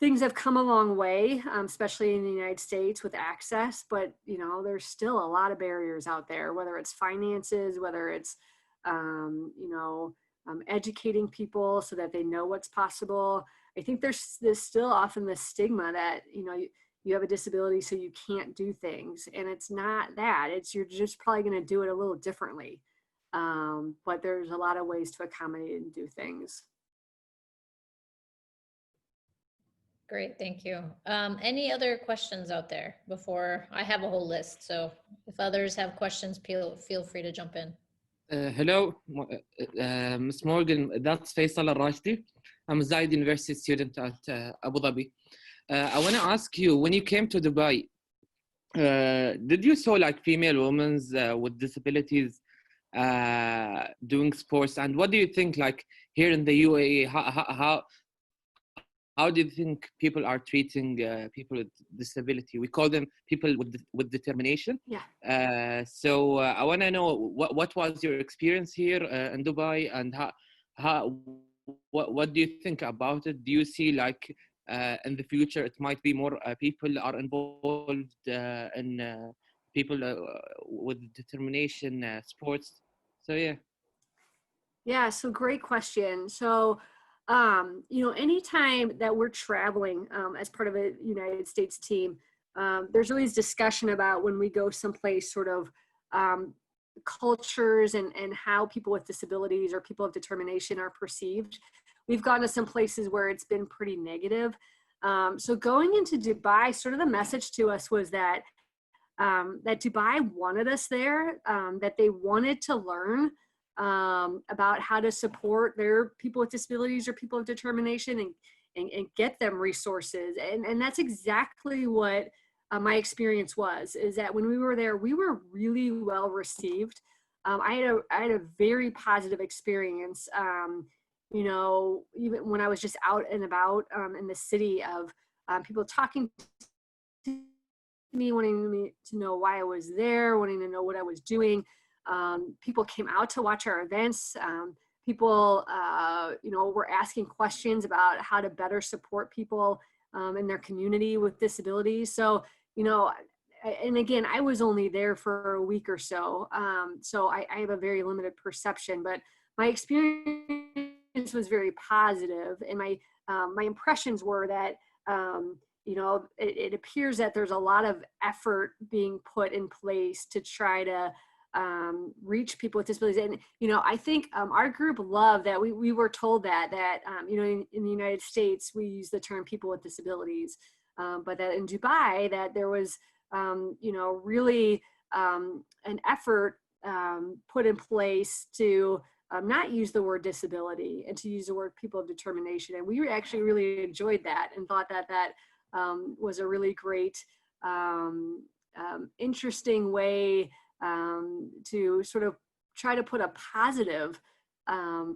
things have come a long way, especially in the United States with access, but there's still a lot of barriers out there, whether it's finances, whether it's educating people so that they know what's possible. I think there's still often the stigma that you have a disability so you can't do things, and it's not that. It's you're just probably going to do it a little differently, but there's a lot of ways to accommodate and do things. Great, thank you. Any other questions out there before? I have a whole list, so if others have questions, feel free to jump in. Hello, Ms. Morgan, that's Faisal Al-Rashidi. I'm a Zayed University student at Abu Dhabi. I want to ask you, when you came to Dubai, did you saw like female women with disabilities doing sports? And what do you think, like here in the UAE, how do you think people are treating people with disability? We call them people with determination. Yeah. So I want to know what was your experience here in Dubai, and what do you think about it? Do you see like in the future it might be more people are involved in people with determination sports? So yeah. Yeah, so great question. So, anytime that we're traveling as part of a United States team, there's always discussion about when we go someplace sort of cultures and how people with disabilities or people of determination are perceived. We've gone to some places where it's been pretty negative. So going into Dubai, sort of the message to us was that that Dubai wanted us there, that they wanted to learn about how to support their people with disabilities or people of determination and get them resources. And that's exactly what my experience was, is that when we were there, we were really well received. I had a very positive experience, even when I was just out and about in the city, of people talking to me, wanting me to know why I was there, wanting to know what I was doing. People came out to watch our events. People, were asking questions about how to better support people in their community with disabilities. So, and again, I was only there for a week or so. So I have a very limited perception, but my experience was very positive. And my impressions were that, it appears that there's a lot of effort being put in place to try to reach people with disabilities. And, I think our group loved that we were told that in the United States, we use the term people with disabilities, but that in Dubai, that there was, really an effort put in place to not use the word disability and to use the word people of determination. And we actually really enjoyed that and thought that was a really great, interesting way to sort of try to put a positive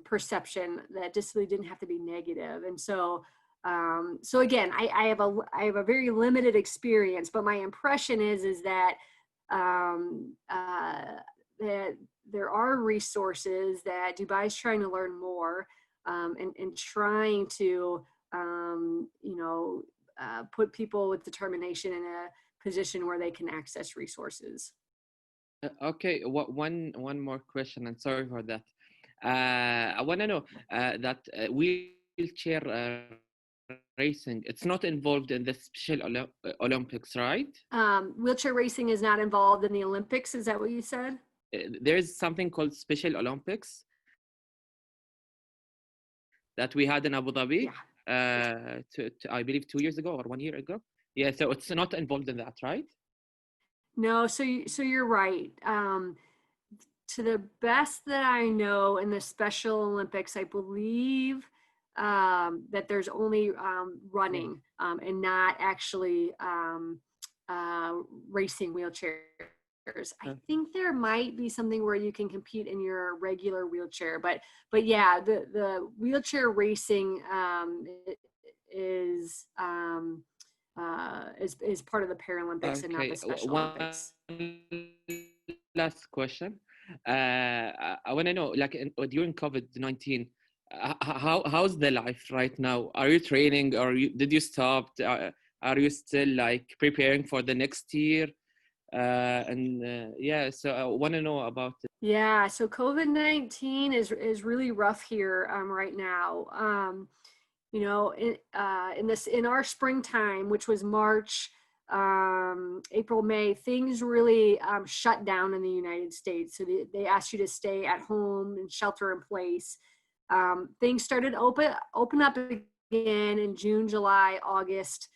perception that disability didn't have to be negative. And so again, I have a very limited experience, but my impression is that that there are resources that Dubai is trying to learn more, and trying to put people with determination in a position where they can access resources. Okay, one more question, and sorry for that. I want to know that wheelchair racing, it's not involved in the Special Olympics, right? Wheelchair racing is not involved in the Olympics. Is that what you said? There's something called Special Olympics that we had in Abu Dhabi, I believe 2 years ago or 1 year ago. Yeah, so it's not involved in that, right? No, so you're right. To the best that I know, in the Special Olympics, I believe that there's only running and not actually racing wheelchairs. I think there might be something where you can compete in your regular wheelchair, but yeah, the wheelchair racing is part of the Paralympics and not the Special Olympics. One last question. I want to know, like during COVID-19, how's the life right now? Are you training, or did you stop? Are you still like preparing for the next year? Yeah, so I want to know about it. Yeah, so COVID-19 is really rough here right now. You know, in our springtime, which was March, April, May, things really shut down in the United States. So they asked you to stay at home and shelter in place. Things started open up again in June, July, August,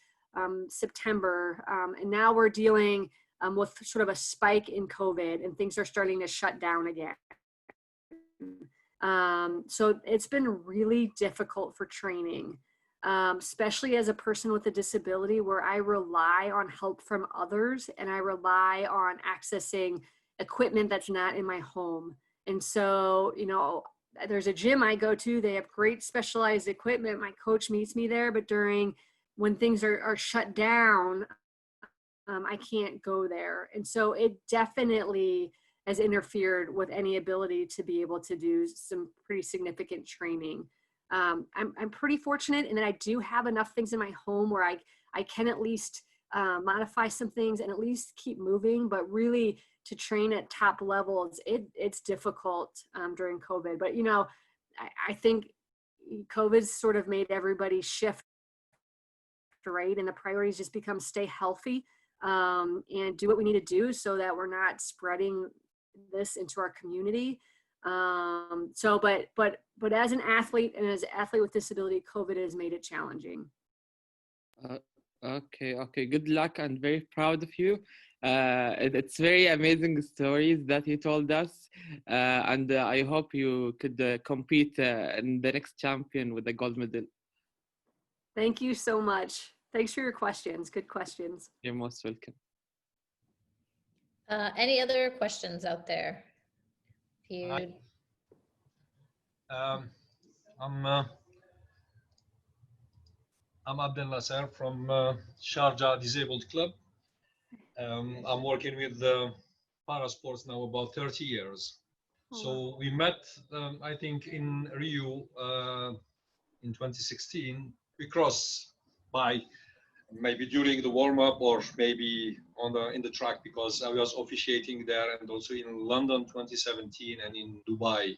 September, and now we're dealing with sort of a spike in COVID, and things are starting to shut down again. So it's been really difficult for training, especially as a person with a disability, where I rely on help from others and I rely on accessing equipment that's not in my home. And so, you know, there's a gym I go to, they have great specialized equipment. My coach meets me there, but when things are shut down, I can't go there. And so it definitely has interfered with any ability to be able to do some pretty significant training. I'm pretty fortunate in that I do have enough things in my home where I can at least modify some things and at least keep moving, but really to train at top levels, it's difficult during COVID. But, you know, I think COVID's sort of made everybody shift, right? And the priorities just become stay healthy and do what we need to do so that we're not spreading this into our community. But as an athlete and as an athlete with disability, COVID has made it challenging. Okay. Good luck, and very proud of you. It's very amazing stories that you told us, and I hope you could compete in the next champion with the gold medal. Thank you so much. Thanks for your questions. Good questions. You're most welcome. Any other questions out there? I'm Abdel Nasser from Sharjah Disabled Club. I'm working with Parasports now about 30 years. So we met, I think, in Rio in 2016. We crossed by maybe during the warm-up or maybe in the track, because I was officiating there, and also in London 2017 and in Dubai.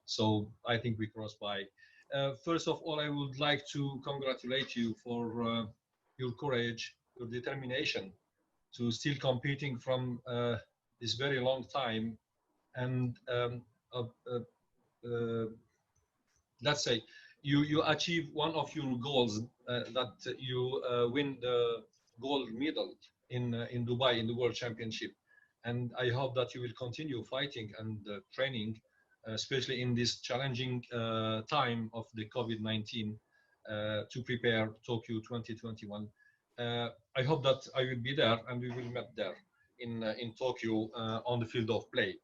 So I think we crossed by. First of all, I would like to congratulate you for your courage, your determination to still competing from this very long time. And let's say you achieve one of your goals, that you win the gold medal in Dubai in the World Championship. And I hope that you will continue fighting and training, especially in this challenging time of the COVID-19, to prepare Tokyo 2021. I hope that I will be there and we will meet there in Tokyo on the field of play.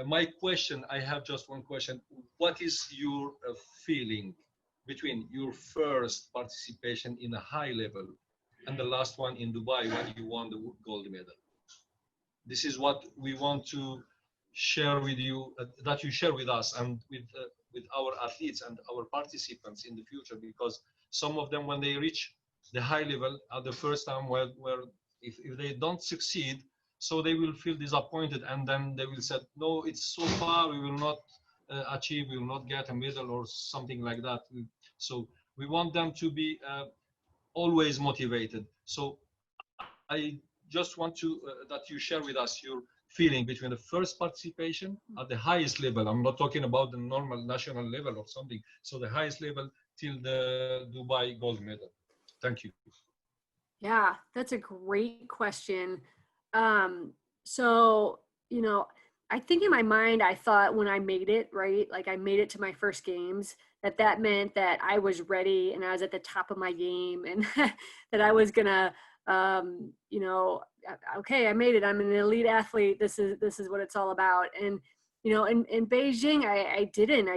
My question, I have just one question. What is your feeling between your first participation in a high level and the last one in Dubai when you won the gold medal? This is what we want to share with you, that you share with us and with our athletes and our participants in the future, because some of them, when they reach the high level at the first time, where if they don't succeed, so they will feel disappointed, and then they will say, no, it's so far, we will not achieve, we will not get a medal or something like that. So we want them to be always motivated. So I just want to that you share with us your feeling between the first participation at the highest level. I'm not talking about the normal national level or something. So the highest level till the Dubai gold medal. Thank you. Yeah, that's a great question. So, you know, I think in my mind, I thought when I made it, right, like I made it to my first games, that meant that I was ready and I was at the top of my game, and that I was gonna you know, okay, I made it. I'm an elite athlete. This is what it's all about. And, you know, in Beijing, I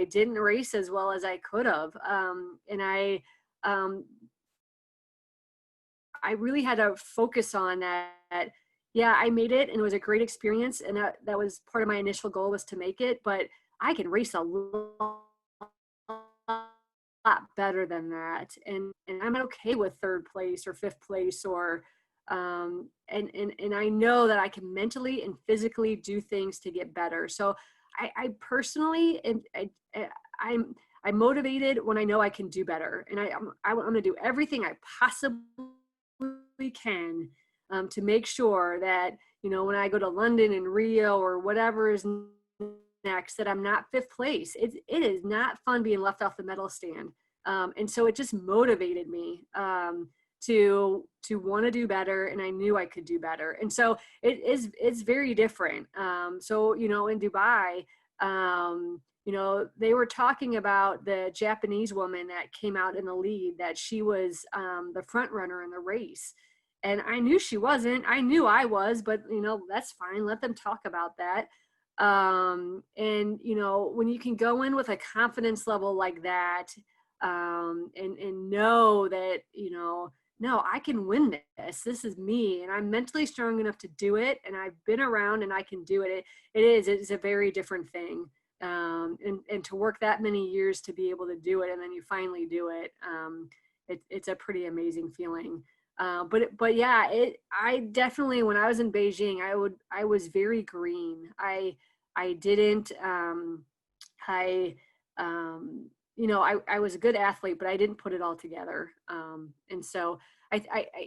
didn't race as well as I could have. And I really had to focus on that. Yeah, I made it, and it was a great experience. And that was part of my initial goal, was to make it, but I can race a lot better than that. And I'm okay with third place or fifth place, or, and I know that I can mentally and physically do things to get better. So I personally, I'm motivated when I know I can do better. And I'm going to do everything I possibly can to make sure that, you know, when I go to London and Rio or whatever is next, that I'm not fifth place. It is not fun being left off the medal stand. And so it just motivated me to want to do better. And I knew I could do better. And so it's very different. So, you know, in Dubai, you know, they were talking about the Japanese woman that came out in the lead, that she was the front runner in the race. And I knew she wasn't. I knew I was, but, you know, that's fine. Let them talk about that. And, you know, when you can go in with a confidence level like that, and know that, you know, no, I can win this. This is me, and I'm mentally strong enough to do it. And I've been around, and I can do it. It's a very different thing. And to work that many years to be able to do it, and then you finally do it. It's a pretty amazing feeling. But yeah, I definitely, when I was in Beijing, I was very green. I didn't, you know, I was a good athlete, but I didn't put it all together. And so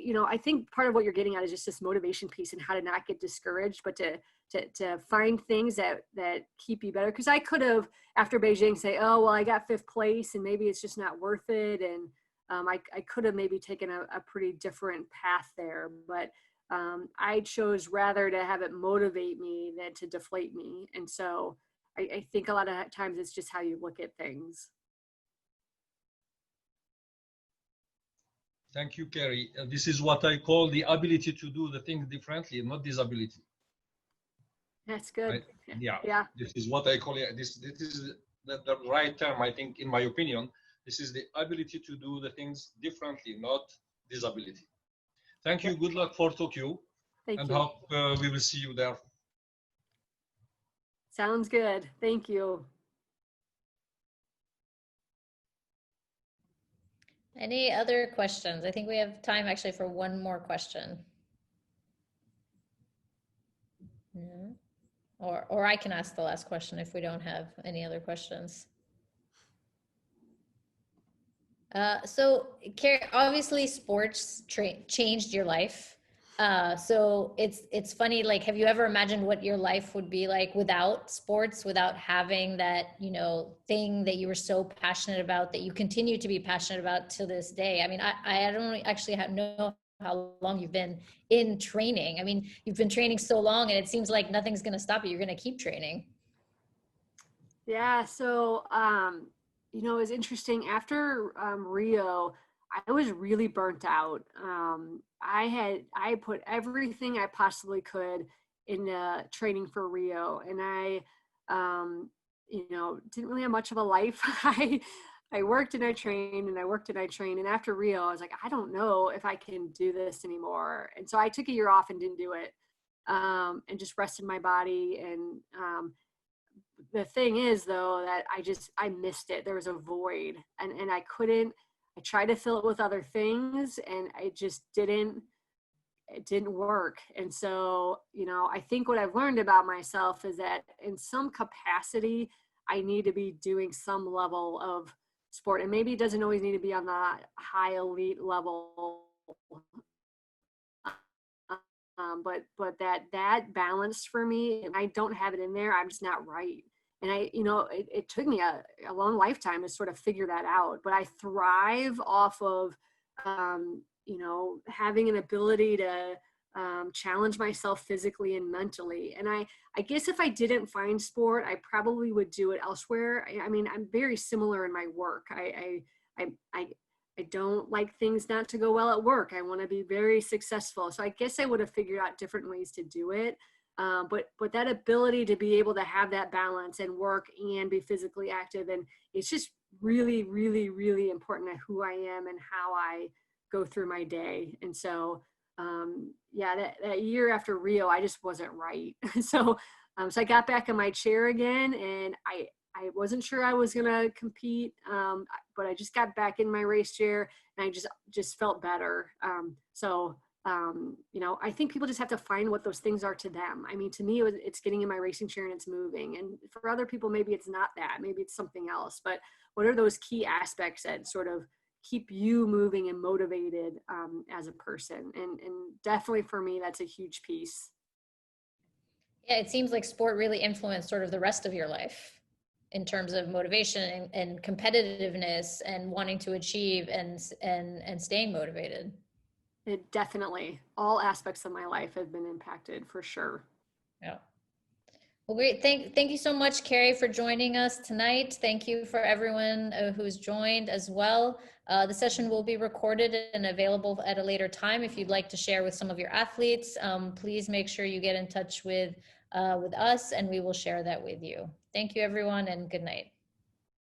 you know, I think part of what you're getting at is just this motivation piece, and how to not get discouraged, but to find things that keep you better. Cause I could have, after Beijing, say, oh, well, I got fifth place and maybe it's just not worth it. And I could have maybe taken a pretty different path there, but I chose rather to have it motivate me than to deflate me. And so I think a lot of times it's just how you look at things. Thank you, Kerri. This is what I call the ability to do the things differently, not disability. That's good. Right? Yeah. Yeah. This is what I call it. This is the right term, I think, in my opinion. This is the ability to do the things differently, not disability. Thank you. Good luck for Tokyo. Thank you. Hope we will see you there. Sounds good. Thank you. Any other questions? I think we have time actually for one more question. No? Or I can ask the last question if we don't have any other questions. So, Kerri, obviously sports changed your life. So it's funny, like, have you ever imagined what your life would be like without sports, without having that, you know, thing that you were so passionate about, that you continue to be passionate about to this day? I mean, I don't actually know how long you've been in training. I mean, you've been training so long, and it seems like nothing's going to stop you. You're going to keep training. Yeah. So, you know, it was interesting. After Rio, I was really burnt out. I put everything I possibly could in training for Rio, and I, you know, didn't really have much of a life. I worked and I trained, and I worked and I trained. And after Rio, I was like, I don't know if I can do this anymore. And so I took a year off and didn't do it, and just rested my body. And the thing is, though, that I missed it. There was a void, and I couldn't. I tried to fill it with other things, and it didn't work. And so, you know, I think what I've learned about myself is that in some capacity, I need to be doing some level of sport. And maybe it doesn't always need to be on the high elite level. But that balance for me, and I don't have it in there, I'm just not right. And you know, it took me a long lifetime to sort of figure that out. But I thrive off of, you know, having an ability to challenge myself physically and mentally. And I guess if I didn't find sport, I probably would do it elsewhere. I mean, I'm very similar in my work. I don't like things not to go well at work. I want to be very successful. So I guess I would have figured out different ways to do it. But that ability to be able to have that balance and work and be physically active, and it's just really, really, really important at who I am and how I go through my day. And so, yeah, that year after Rio, I just wasn't right. So I got back in my chair again, and I wasn't sure I was gonna compete, but I just got back in my race chair, and I just felt better. You know, I think people just have to find what those things are to them. I mean, to me, it's getting in my racing chair and it's moving, and for other people, maybe it's not that. Maybe it's something else. But what are those key aspects that sort of keep you moving and motivated as a person? And definitely for me, that's a huge piece. Yeah, it seems like sport really influenced sort of the rest of your life in terms of motivation and competitiveness and wanting to achieve and staying motivated. It definitely, all aspects of my life have been impacted for sure. Yeah. Well, great. Thank you so much, Kerri, for joining us tonight. Thank you for everyone who's joined as well. The session will be recorded and available at a later time. If you'd like to share with some of your athletes, please make sure you get in touch with us, and we will share that with you. Thank you, everyone, and good night.